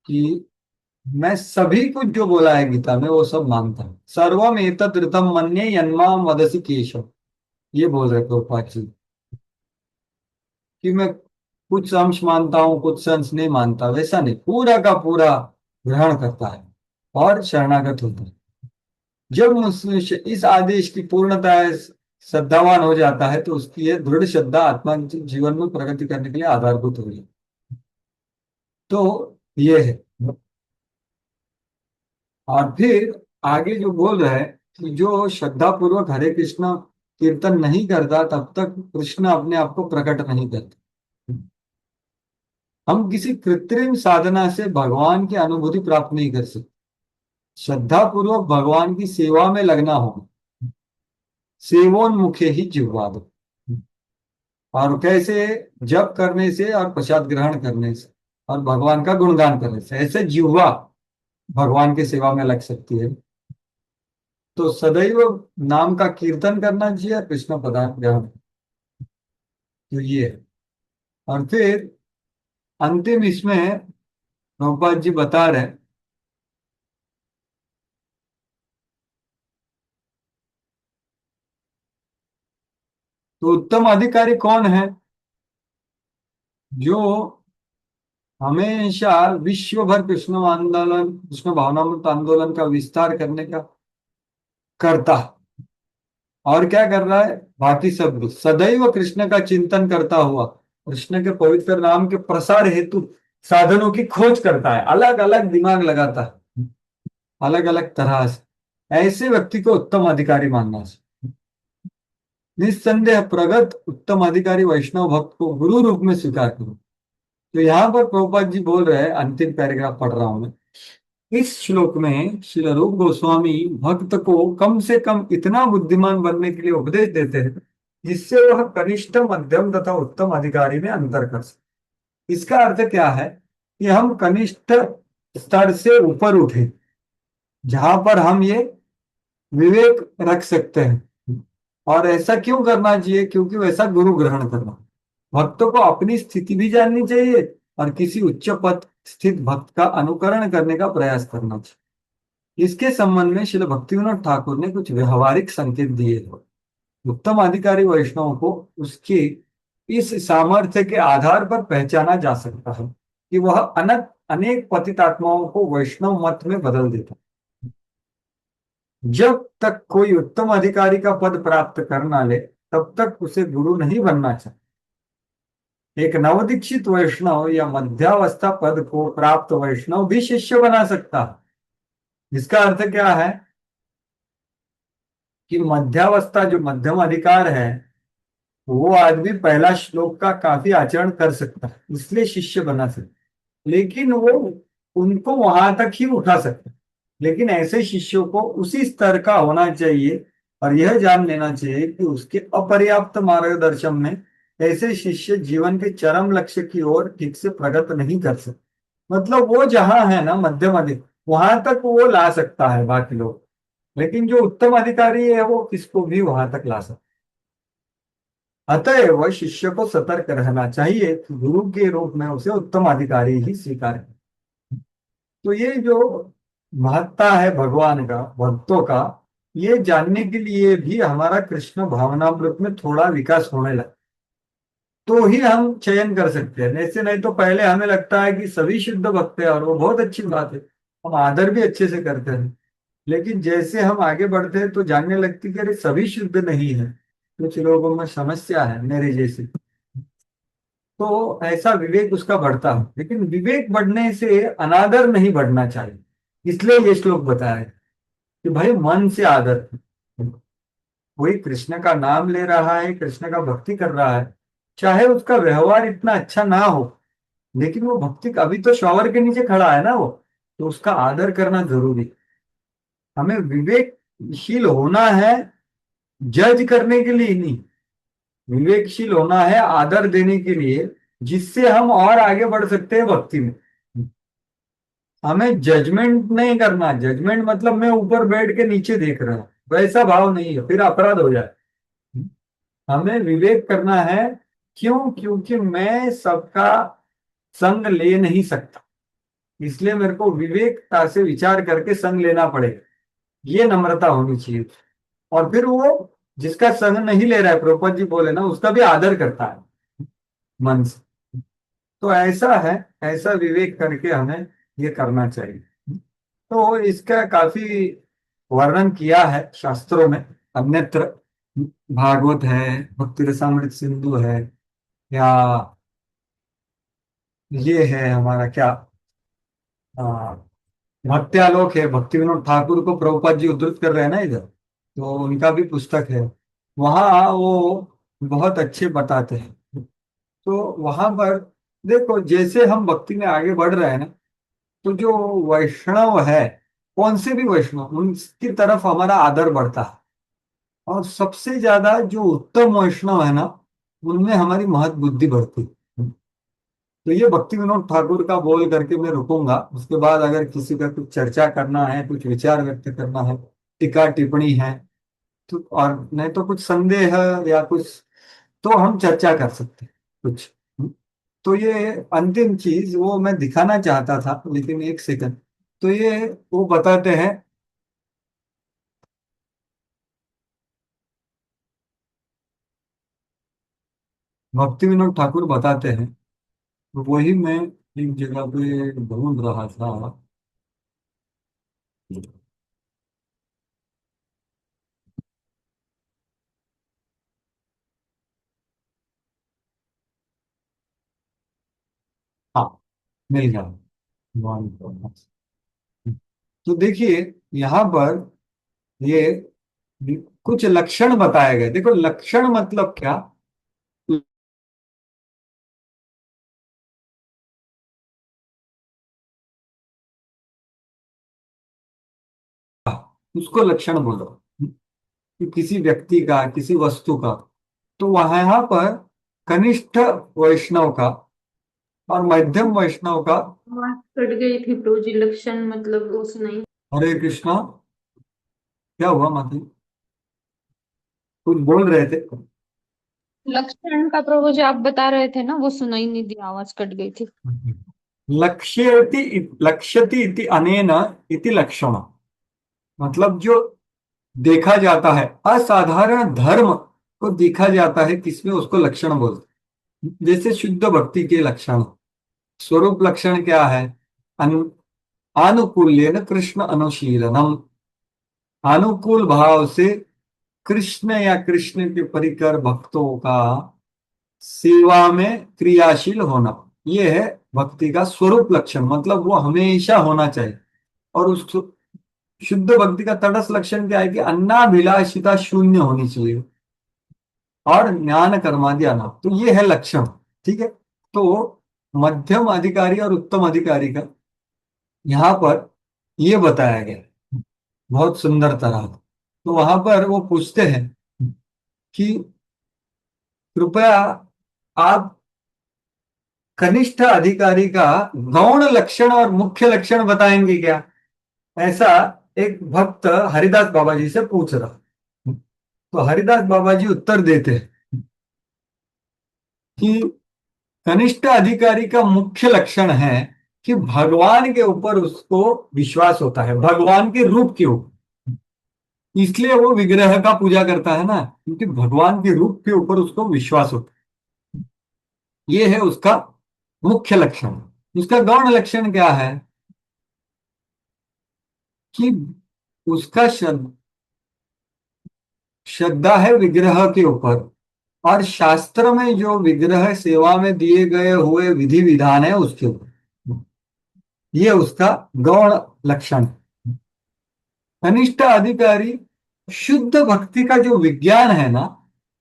कि मैं सभी कुछ जो बोला है गीता में वो सब मानता हूं, सर्वम एतत् ऋतम मन्ये यन्माम वदसि केशव, ये बोल रहे प्रभुपाद जी, कि मैं कुछ अंश मानता हूं कुछ अंश नहीं मानता, वैसा नहीं, पूरा का पूरा ग्रहण करता है और शरणागत होता है। जब मनुष्य इस आदेश की पूर्णता श्रद्धावान हो जाता है, तो उसकी यह दृढ़ श्रद्धा आत्मा जीवन में प्रगति करने के लिए आधारभूत हो जाती। तो ये है। और फिर आगे जो बोल रहा है, कि जो श्रद्धा पूर्वक हरे कृष्ण कीर्तन नहीं करता, तब तक कृष्ण अपने आप को प्रकट नहीं करते। हम किसी कृत्रिम साधना से भगवान की अनुभूति प्राप्त नहीं कर सकते, श्रद्धा पूर्वक भगवान की सेवा में लगना होगा। सेवोन्मुखे ही जिह्वा दो। और कैसे, जप करने से और प्रसाद ग्रहण करने से और भगवान का गुणगान करने से, ऐसे जिह्वा भगवान की सेवा में लग सकती है। तो सदैव नाम का कीर्तन करना चाहिए, कृष्ण पदार्थ ग्रहण। तो ये है। और फिर अंतिम इसमें प्रभुपाद जी बता रहे हैं तो उत्तम अधिकारी कौन है? जो हमेशा विश्व भर कृष्ण आंदोलन, कृष्ण भावनामृत आंदोलन का विस्तार करने का करता, और क्या कर रहा है, बाकी सब भी सदैव कृष्ण का चिंतन करता हुआ कृष्ण के पवित्र नाम के प्रसार हेतु साधनों की खोज करता है, अलग अलग दिमाग लगाता है, अलग अलग तरह से। ऐसे व्यक्ति को उत्तम अधिकारी मानना चाहिए। निस्संदेह प्रगत उत्तम अधिकारी वैष्णव भक्त को गुरु रूप में स्वीकार करो। तो यहाँ पर प्रभुपाद जी बोल रहे हैं, अंतिम पैराग्राफ पढ़ रहा हूं मैं। इस श्लोक में श्री रूप गोस्वामी भक्त को कम से कम इतना बुद्धिमान बनने के लिए उपदेश देते हैं जिससे वह कनिष्ठ, मध्यम तथा उत्तम अधिकारी में अंतर कर सके। इसका अर्थ क्या है कि हम कनिष्ठ स्तर से ऊपर उठे, जहां पर हम ये विवेक रख सकते हैं। और ऐसा क्यों करना चाहिए? क्योंकि वैसा गुरु ग्रहण करना। भक्तों को अपनी स्थिति भी जाननी चाहिए और किसी उच्च पद स्थित भक्त का अनुकरण करने का प्रयास करना चाहिए। इसके संबंध में श्रील भक्तिविनोद ठाकुर ने कुछ व्यवहारिक संकेत दिए हैं। उत्तम अधिकारी वैष्णव को उसके इस सामर्थ्य के आधार पर पहचाना जा सकता है कि वह अनेक पतितात्माओं को वैष्णव मत में बदल देता है। जब तक कोई उत्तम अधिकारी का पद प्राप्त कर ना ले, तब तक उसे गुरु नहीं बनना चाहिए। एक नवदीक्षित वैष्णव या मध्यावस्था पद को प्राप्त वैष्णव भी शिष्य बना सकता है। इसका अर्थ क्या है कि मध्यावस्था जो मध्यम अधिकार है, वो आदमी पहला श्लोक का काफी आचरण कर सकता है, इसलिए शिष्य बना सकता है। लेकिन वो उनको वहां तक ही उठा सकता है। लेकिन ऐसे शिष्यों को उसी स्तर का होना चाहिए और यह जान लेना चाहिए कि उसके अपर्याप्त मार्गदर्शन में ऐसे शिष्य जीवन के चरम लक्ष्य की ओर ठीक से प्रगति नहीं कर सकते। मतलब वो जहां है ना मध्यम अधिक, वहां तक वो ला सकता है बाकी लोग, लेकिन जो उत्तम अधिकारी है वो किसको भी वहां तक ला सकता है। अतएव शिष्य को सतर्क रहना चाहिए कि गुरु के रूप में उसे उत्तम अधिकारी ही स्वीकार करें। तो ये जो महत्ता है भगवान का, भक्तों का, ये जानने के लिए भी हमारा कृष्ण भावनामृत में थोड़ा विकास होने लगा, तो ही हम चयन कर सकते हैं। ऐसे नहीं तो पहले हमें लगता है कि सभी शुद्ध भक्त है और वो बहुत अच्छी बात है, हम आदर भी अच्छे से करते हैं। लेकिन जैसे हम आगे बढ़ते हैं तो जानने लगती कि अरे सभी शुद्ध नहीं है, कुछ लोगों में समस्या है मेरे जैसे। तो ऐसा विवेक उसका बढ़ता है, लेकिन विवेक बढ़ने से अनादर नहीं बढ़ना चाहिए। इसलिए ये श्लोक बताया है कि भाई मन से आदर। कोई कृष्ण का नाम ले रहा है, कृष्ण का भक्ति कर रहा है, चाहे उसका व्यवहार इतना अच्छा ना हो, लेकिन वो भक्ति, अभी तो शॉवर के नीचे खड़ा है ना वो, तो उसका आदर करना जरूरी है। हमें विवेकशील होना है, जज करने के लिए नहीं। विवेकशील होना है आदर देने के लिए, जिससे हम और आगे बढ़ सकते हैं भक्ति में। हमें जजमेंट नहीं करना। जजमेंट मतलब मैं ऊपर बैठ के नीचे देख रहा हूं, वैसा भाव नहीं है, फिर अपराध हो जाए। हमें विवेक करना है। क्यों? क्योंकि मैं सबका संग ले नहीं सकता, इसलिए मेरे को विवेकता से विचार करके संग लेना पड़ेगा। ये नम्रता होनी चाहिए। और फिर वो जिसका संग नहीं ले रहा है, प्रोपत जी बोले ना, उसका भी आदर करता है मन से। तो ऐसा है, ऐसा विवेक करके हमें ये करना चाहिए। तो इसका काफी वर्णन किया है शास्त्रों में, अन्यत्र। भागवत है, भक्ति रसामृत सिंधु है, या ये है हमारा क्या, भक्त्यालोक है, भक्ति विनोद ठाकुर को प्रभुपाद जी उद्धृत कर रहे हैं ना इधर, तो उनका भी पुस्तक है। वहाँ वो बहुत अच्छे बताते हैं। तो वहां पर देखो, जैसे हम भक्ति में आगे बढ़ रहे हैं ना, तो जो वैष्णव है, कौन से भी वैष्णव, उनकी तरफ हमारा आदर बढ़ता है। और सबसे ज्यादा जो उत्तम वैष्णव है ना, उनमें हमारी महत बुद्धि बढ़ती है। तो ये भक्ति विनोद ठाकुर का बोल करके मैं रुकूंगा। उसके बाद अगर किसी का कुछ चर्चा करना है, कुछ विचार व्यक्त करना है, टीका टिप्पणी है, तो और नहीं तो कुछ संदेह है या कुछ, तो हम चर्चा कर सकते हैं कुछ। तो ये अंतिम चीज वो मैं दिखाना चाहता था, लेकिन एक सेकंड। तो ये वो बताते हैं, भक्ति विनोद ठाकुर बताते हैं। तो वही मैं एक जगह पे ढूंढ रहा था। हाँ, मिल गया। तो देखिए, यहाँ पर ये कुछ लक्षण बताए गए। देखो, लक्षण मतलब क्या? उसको लक्षण बोलो, कि किसी व्यक्ति का, किसी वस्तु का। तो वहां यहाँ पर कनिष्ठ वैष्णव का और मध्यम वैष्णव का। आवाज कट गई थी प्रभु जी। लक्षण मतलब वो सुनाई। हरे कृष्णा। क्या हुआ माता जी? कुछ बोल रहे थे? लक्षण का प्रभु जी आप बता रहे थे ना, वो सुनाई नहीं दी, आवाज कट गई थी। लक्ष्यति लक्ष्यति इति अनेन इति लक्षण। मतलब जो देखा जाता है, असाधारण धर्म को देखा जाता है किसमें, उसको लक्षण बोलते हैं। जैसे शुद्ध भक्ति के लक्षण। स्वरूप लक्षण क्या है? अनु आनुकूल्यन कृष्ण अनुशीलनम। अनुकूल भाव से कृष्ण या कृष्ण के परिकर भक्तों का सेवा में क्रियाशील होना, यह है भक्ति का स्वरूप लक्षण। मतलब वो हमेशा होना चाहिए। और उस शुद्ध भक्ति का तटस्थ लक्षण क्या है? कि अन्नाभिलाषिता शून्य होनी चाहिए, और ज्ञान कर्मादि अनाप। तो ये है लक्षण। ठीक है। तो मध्यम अधिकारी और उत्तम अधिकारी का यहाँ पर ये बताया गया, बहुत सुंदर तरह। तो वहां पर वो पूछते हैं कि कृपया आप कनिष्ठ अधिकारी का गौण लक्षण और मुख्य लक्षण बताएंगे क्या? ऐसा एक भक्त हरिदास बाबा जी से पूछ रहा। तो हरिदास बाबा जी उत्तर देते हैं कि कनिष्ठ अधिकारी का मुख्य लक्षण है कि भगवान के ऊपर उसको विश्वास होता है, भगवान के रूप के ऊपर। इसलिए वो विग्रह का पूजा करता है ना, क्योंकि भगवान के रूप के ऊपर उसको विश्वास होता है। ये है उसका मुख्य लक्षण। उसका गौण लक्षण क्या है? कि उसका श्रद्धा है विग्रह के ऊपर, और शास्त्र में जो विग्रह सेवा में दिए गए हुए विधि विधान है उसके ऊपर। ये उसका गौण लक्षण है। कनिष्ठ अधिकारी शुद्ध भक्ति का जो विज्ञान है ना,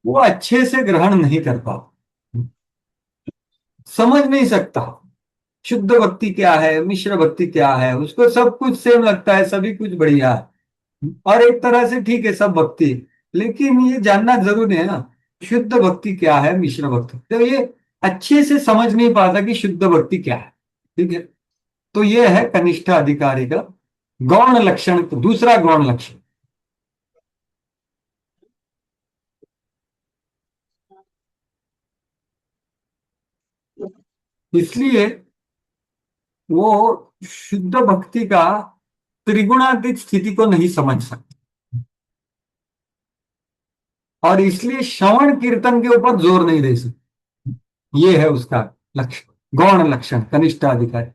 वो अच्छे से ग्रहण नहीं कर पाता, समझ नहीं सकता। शुद्ध भक्ति क्या है, मिश्र भक्ति क्या है, उसको सब कुछ सेम लगता है, सभी कुछ बढ़िया है। और एक तरह से ठीक है सब भक्ति, लेकिन ये जानना जरूरी है ना, शुद्ध भक्ति क्या है, मिश्र भक्ति। तो ये अच्छे से समझ नहीं पाता कि शुद्ध भक्ति क्या है। ठीक है। तो ये है कनिष्ठ अधिकारी का गौण लक्षण, दूसरा गौण लक्षण। इसलिए वो शुद्ध भक्ति का त्रिगुणातीत स्थिति को नहीं समझ सकते, और इसलिए श्रवण कीर्तन के ऊपर जोर नहीं दे सकते। ये है उसका लक्षण, गौण लक्षण कनिष्ठ अधिकारी।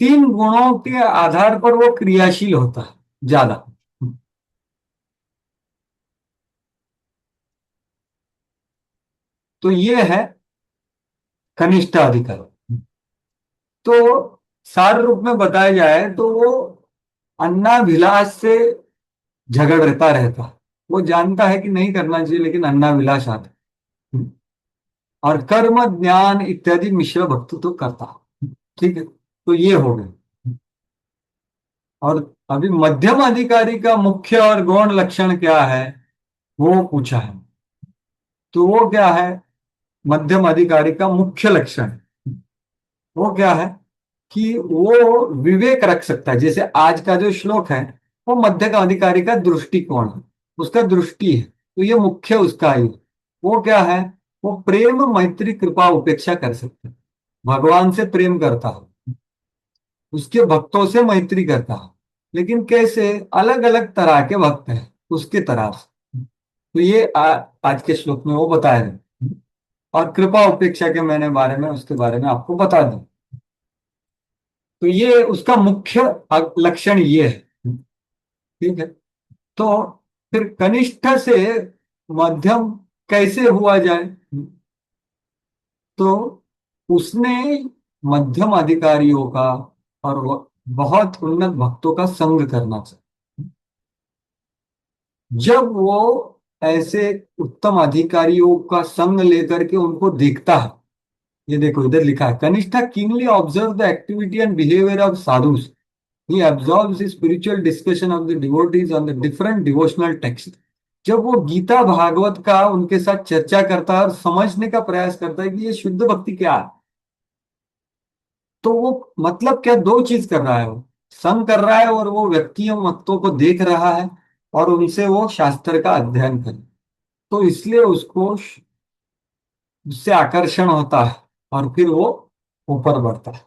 तीन गुणों के आधार पर वो क्रियाशील होता है ज्यादा। तो ये है कनिष्ठ अधिकारी। तो सार रूप में बताया जाए तो वो अन्नाभिलाष से झगड़ता रहता है। वो जानता है कि नहीं करना चाहिए, लेकिन अन्नाभिलाष आता है। और कर्म ज्ञान इत्यादि मिश्र भक्ति तो करता है। ठीक है। तो ये हो गए। और अभी मध्यम अधिकारी का मुख्य और गौण लक्षण क्या है, वो पूछा है। तो वो क्या है? मध्यम अधिकारी का मुख्य लक्षण, वो क्या है? कि वो विवेक रख सकता है। जैसे आज का जो श्लोक है, वो मध्य का अधिकारी का दृष्टिकोण है, उसका दृष्टि है। तो ये मुख्य उसका ही। वो क्या है? वो प्रेम मैत्री कृपा उपेक्षा कर सकता है। भगवान से प्रेम करता है, उसके भक्तों से मैत्री करता है। लेकिन कैसे? अलग अलग तरह के भक्त हैं उसके तरह से। तो ये आज के श्लोक में वो बताया है। और कृपा उपेक्षा के मैंने बारे में उसके बारे में आपको बता दी। तो ये उसका मुख्य लक्षण ये है। ठीक है। तो फिर कनिष्ठ से मध्यम कैसे हुआ जाए? तो उसने मध्यम अधिकारियों का और बहुत उन्नत भक्तों का संग करना चाहिए। जब वो ऐसे उत्तम अधिकारियों का संग लेकर के उनको देखता है, ये देखो इधर लिखा है, कनिष्ठा keenly observe the activity and behavior of sadhus. He absorbs the spiritual discussion of the devotees on the different devotional texts. जब वो गीता भागवत का उनके साथ चर्चा करता है और समझने का प्रयास करता है कि ये शुद्ध भक्ति क्या है, तो वो मतलब क्या, दो चीज कर रहा है, वो संग कर रहा है और वो व्यक्तियों मतों को देख रहा है और उनसे वो शास्त्र का अध्ययन करे। तो इसलिए उसको उससे आकर्षण होता है और फिर वो ऊपर बढ़ता है।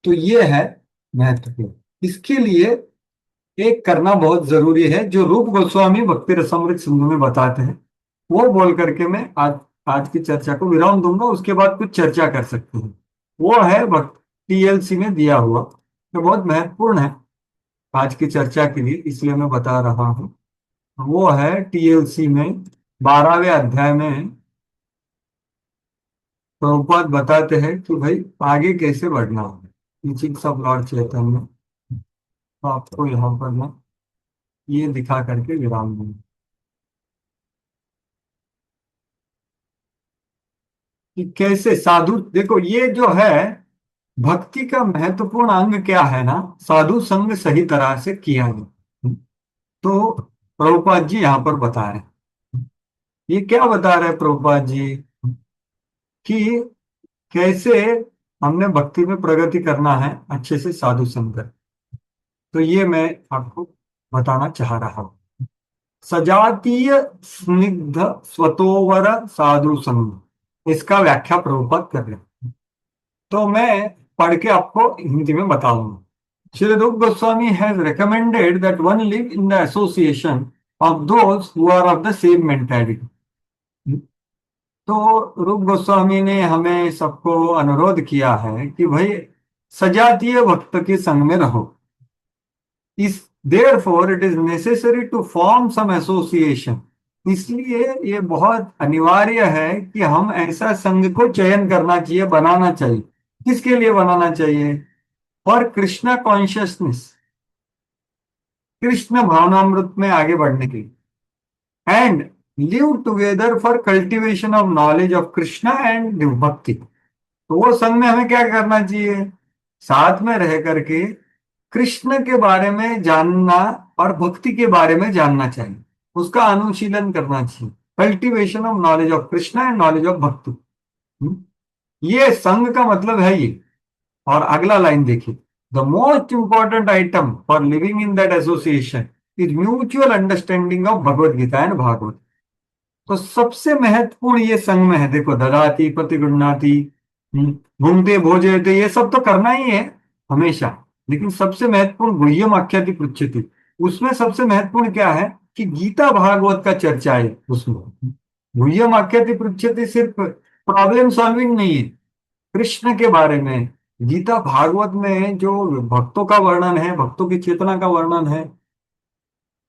तो ये है महत्वपूर्ण। इसके लिए एक करना बहुत जरूरी है जो रूप गोस्वामी भक्ति रसामृत सिंधु में बताते हैं, वो बोल करके मैं आज की चर्चा को विराम दूंगा, उसके बाद कुछ चर्चा कर सकते हैं। वो है भक्त टीएलसी में दिया हुआ, जो बहुत महत्वपूर्ण है आज की चर्चा के लिए, इसलिए मैं बता रहा हूं। वो है टीएलसी में 12वें अध्याय में प्रभुपाद बताते हैं कि भाई आगे कैसे बढ़ना है, टीचिंग्स ऑफ लॉर्ड चैतन्य। तो आपको यहाँ पर मैं ये दिखा करके विराम दूंगा कि कैसे साधु, देखो ये जो है भक्ति का महत्वपूर्ण अंग क्या है ना, साधु संग सही तरह से किया जाए। तो प्रभुपाद जी यहाँ पर बता रहे हैं, ये क्या बता रहे हैं प्रभुपाद जी कि कैसे हमने भक्ति में प्रगति करना है अच्छे से साधु संग कर। तो ये मैं आपको बताना चाह रहा हूं। सजातीय स्निग्ध स्वतोवर साधु संग, इसका व्याख्या प्रभुपाद कर रहे हैं। तो मैं पढ़ के आपको हिंदी में बताऊंगा। Srila Rupa Goswami has recommended that one live in the association of those who are of the same mentality. तो रूप गोस्वामी ने हमें सबको अनुरोध किया है कि भाई सजातीय भक्त के संग में रहो। इस therefore it is necessary to form some association. इसलिए ये बहुत अनिवार्य है कि हम ऐसा संघ को चयन करना चाहिए, बनाना चाहिए। किसके लिए बनाना चाहिए? फॉर कृष्णा कॉन्शियसनेस, कृष्ण भावनामृत में आगे बढ़ने के लिए। And live together for cultivation of knowledge of Krishna and भक्ति। तो वो संघ में हमें क्या करना चाहिए? साथ में रह करके कृष्ण के बारे में जानना और भक्ति के बारे में जानना चाहिए, उसका अनुशीलन करना चाहिए। Cultivation of knowledge of Krishna and knowledge of भक्ति, ये संघ का मतलब है ये। और अगला लाइन देखिए, the most important item for living in that association is mutual understanding of Bhagavad Gita and Bhagavat. तो सबसे महत्वपूर्ण ये संग में है, देखो ददाती प्रतिगृह्णाति, घूमते भोजे, तो ये सब तो करना ही है हमेशा, लेकिन सबसे महत्वपूर्ण गुह्यम आख्याति पृच्छति, उसमें सबसे महत्वपूर्ण क्या है कि गीता भागवत का चर्चा है उसमें। गुह्यम आख्याति पृच्छति सिर्फ प्रॉब्लम सॉल्विंग नहीं है, कृष्ण के बारे में गीता भागवत में जो भक्तों का वर्णन है, भक्तों की चेतना का वर्णन है,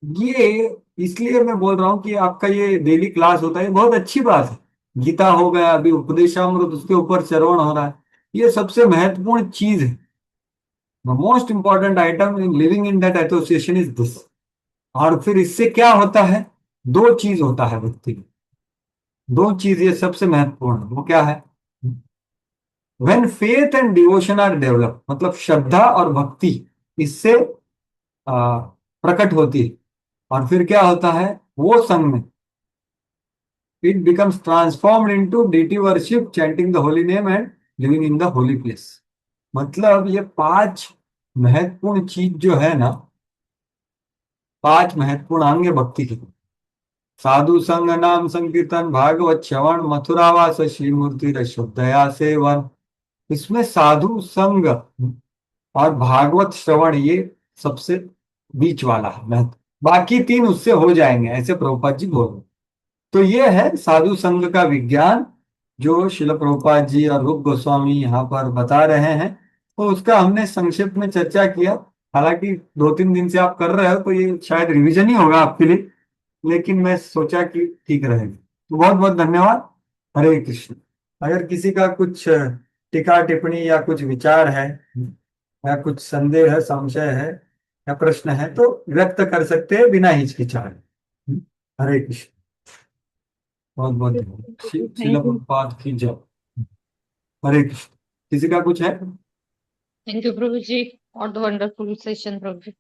ये इसलिए मैं बोल रहा हूं कि आपका ये डेली क्लास होता है, बहुत अच्छी बात है। गीता हो गया, अभी उपदेशामृत उसके ऊपर श्रवण हो रहा है, ये सबसे महत्वपूर्ण चीज है। The most important item in living in that association is this. और फिर इससे क्या होता है? दो चीज होता है व्यक्ति में, दो चीज ये सबसे महत्वपूर्ण है। वो क्या है? When faith and devotion are develop, मतलब श्रद्धा और भक्ति इससे प्रकट होती है। और फिर क्या होता है? वो संग में it becomes transformed into deity worship, chanting the holy name and living in the holy place. मतलब ये पांच महत्वपूर्ण चीज जो है ना, पांच महत्वपूर्ण अंग है भक्ति के। साधु संग, नाम संकीर्तन, भागवत श्रवण, मथुरावास, श्रीमूर्ति रशोदया सेवन। इसमें साधु संग और भागवत श्रवण ये सबसे बीच वाला है महत्व, बाकी तीन उससे हो जाएंगे, ऐसे प्रभुपाद जी बोल रहे हैं। तो ये है साधु संघ का विज्ञान जो शिल प्रभुपाद जी और रूप गोस्वामी यहाँ पर बता रहे हैं। तो उसका हमने संक्षिप्त में चर्चा किया। हालांकि 2-3 दिन से आप कर रहे हो तो ये शायद रिवीजन ही होगा आपके लिए, लेकिन मैं सोचा कि ठीक रहेगा। तो बहुत बहुत धन्यवाद। हरे कृष्ण। अगर किसी का कुछ टीका टिप्पणी या कुछ विचार है या कुछ संदेह है, संशय है या प्रश्न है तो व्यक्त कर सकते हैं बिना हिचकिचाहट। हरे कृष्ण। बहुत बहुत धन्यवाद। शिला थैंक यू। प्रभुपाद की जय। हरे कृष्ण। किसी का कुछ है? थैंक यू प्रभु जी और द वंडरफुल सेशन प्रभु जी।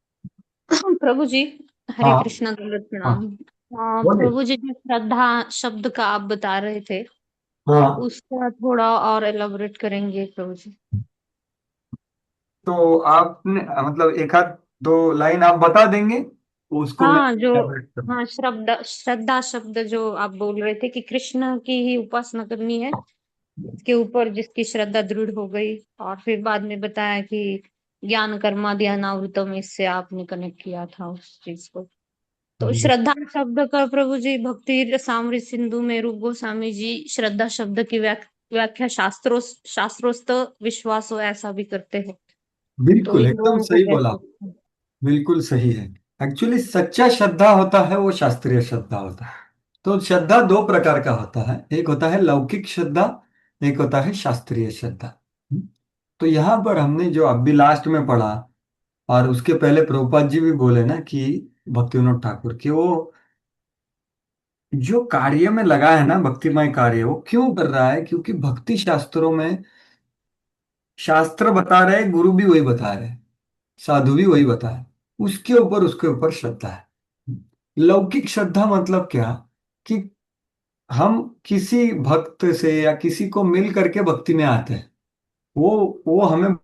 प्रभु जी, हरे हाँ कृष्णा दंडवत हाँ प्रणाम। बोलिए। प्रभु जी, जो श्रद्धा शब्द का आप बता रहे थे, हाँ उसका थोड़ा और एलाबोरेट करेंगे प्रभु जी? तो आपने मतलब एक आध दो लाइन आप बता देंगे तो उसको मैं हाँ, जो elaborate करूँ। हाँ, श्रद्धा श्रद्धा शब्द जो आप बोल रहे थे कि कृष्ण की ही उपासना करनी है, इसके ऊपर जिसकी श्रद्धा दृढ़ हो गई, और फिर बाद में बताया कि ज्ञान कर्मा ध्यानावृतम, इससे आपने कनेक्ट किया था उस चीज को। तो श्रद्धा शब्द का प्रभु जी, भक्ति रसामृत सिंधु में रूप गोस्वामी जी श्रद्धा शब्द की व्याख्या शास्त्रोक्त विश्वास हो ऐसा भी करते हैं। तो बिल्कुल इन एकदम दोनों को सही बोला। कैसे? बिल्कुल सही है। एक्चुअली सच्चा श्रद्धा होता है वो शास्त्रीय श्रद्धा होता है। तो श्रद्धा दो प्रकार का होता है, एक होता है लौकिक श्रद्धा, एक होता है शास्त्रीय श्रद्धा। तो यहाँ पर हमने जो अभी लास्ट में पढ़ा और उसके पहले प्रभुपाद जी भी बोले ना कि भक्ति विनोद ठाकुर कि वो जो कार्य में लगा है ना, भक्तिमय कार्य, वो क्यों कर रहा है? क्योंकि भक्ति शास्त्रों में शास्त्र बता रहे, गुरु भी वही बता रहे, साधु भी वही बता रहे, उसके ऊपर श्रद्धा है। लौकिक श्रद्धा मतलब क्या कि हम किसी भक्त से या किसी को मिल करके भक्ति में आते हैं, वो हमें